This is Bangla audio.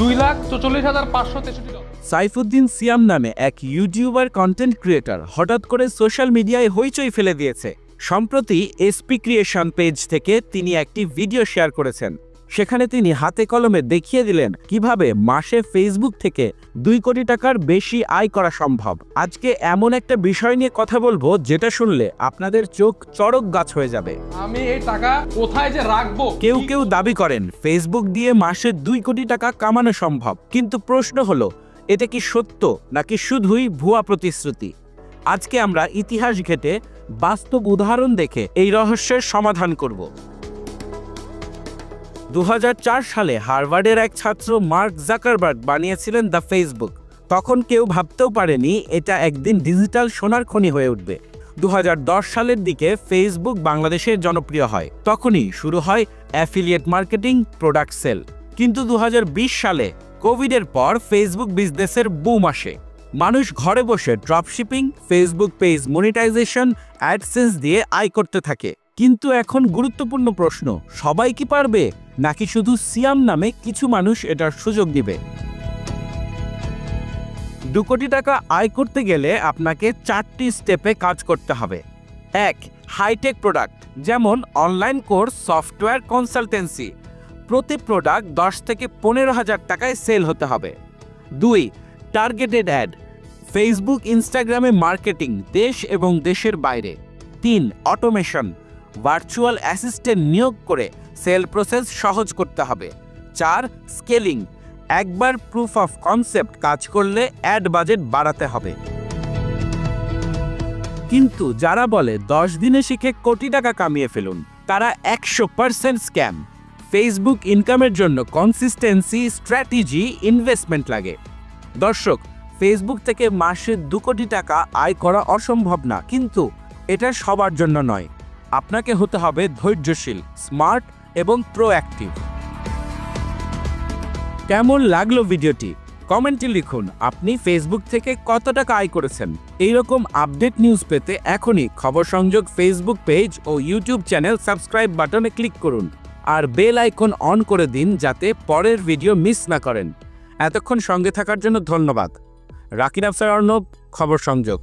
$2,44,563। সাইফুদ্দিন সিয়াম নামে এক ইউটিউবার কন্টেন্ট ক্রিয়েটর হঠাৎ করে সোশ্যাল মিডিয়ায় হইচই ফেলে দিয়েছে। সম্প্রতি এসপি ক্রিয়েশন পেজ থেকে তিনি একটি ভিডিও শেয়ার করেছেন। সেখানে তিনি হাতে কলমে দেখিয়ে দিলেন কিভাবে মাসে ফেসবুক থেকে 2 কোটি টাকার বেশি আয় করা সম্ভব। আজকে এমন একটা বিষয় নিয়ে কথা বলবো যেটা শুনলে আপনাদের চোখ চড়ক গাছ হয়ে যাবে। আমি এই টাকা কোথায় যে রাখবো? কেউ দাবি করেন ফেসবুক দিয়ে মাসে 2 কোটি টাকা কামানো সম্ভব, কিন্তু প্রশ্ন হলো এটা কি সত্য নাকি শুধুই ভুয়া প্রতিশ্রুতি? আজকে আমরা ইতিহাস ঘেঁটে বাস্তব উদাহরণ দেখে এই রহস্যের সমাধান করব। 2004 সালে হার্ভার্ডের এক ছাত্র মার্ক জাকারবার্গ বানিয়েছিলেন দ্য ফেসবুক। তখন কেউ ভাবতেও পারেনি এটা একদিন ডিজিটাল সোনার খনি হয়ে উঠবে। 2010 সালের দিকে ফেসবুক বাংলাদেশে জনপ্রিয় হয়। তখনই শুরু হয় অ্যাফিলিয়েট মার্কেটিং, প্রোডাক্ট সেল। কিন্তু 2020 সালে কোভিডের পর ফেসবুক বিজনেসের বুম আসে। মানুষ ঘরে বসে dropshipping, Facebook page monetization, AdSense দিয়ে আয় করতে থাকে। কিন্তু এখন গুরুত্বপূর্ণ প্রশ্ন, সবাই কি পারবে নাকি শুধু সিয়াম নামে কিছু মানুষ এটার সুযোগ দিবে? 2 কোটি টাকা আয় করতে গেলে আপনাকে 4টি স্টেপে কাজ করতে হবে। 1. হাইটেক প্রোডাক্ট, যেমন অনলাইন কোর্স, সফটওয়্যার, কনসালটেন্সি। প্রতি প্রোডাক্ট 10 থেকে 15,000 টাকায় সেল হতে হবে। 2. টার্গেটেড অ্যাড, ফেসবুক, ইনস্টাগ্রামে মার্কেটিং, দেশ এবং দেশের বাইরে। 3. অটোমেশন, ভার্চুয়াল অ্যাসিস্ট্যান্ট নিয়োগ করে সেল প্রসেস সহজ করতে হবে। 4. স্কেলিং, একবার প্রুফ অফ কনসেপ্ট কাজ করলে অ্যাড বাজেট বাড়াতে হবে। কিন্তু যারা বলে 10 দিনে শিখে কোটি টাকা কামিয়ে ফেলুন, তারা 100% স্ক্যাম। ফেসবুক ইনকামের জন্য কনসিস্টেন্সি, স্ট্র্যাটেজি, ইনভেস্টমেন্ট লাগে। দর্শক, ফেসবুক থেকে মাসে 2 কোটি টাকা আয় করা অসম্ভব না, কিন্তু এটা সবার জন্য নয়। আপনাকে হতে হবে ধৈর্যশীল, স্মার্ট এবং প্রোঅ্যাক্টিভ। কেমন লাগলো ভিডিওটি? কমেন্টে লিখুন আপনি ফেসবুক থেকে কত টাকা আয় করেছেন। এইরকম আপডেট নিউজ পেতে এখনই খবর সংযোগ ফেসবুক পেজ ও ইউটিউব চ্যানেল সাবস্ক্রাইব বাটনে ক্লিক করুন আর বেল আইকন অন করে দিন যাতে পরের ভিডিও মিস না করেন। এতক্ষণ সঙ্গে থাকার জন্য ধন্যবাদ। রাকিব আফসার অর্ণব, খবর সংযোগ।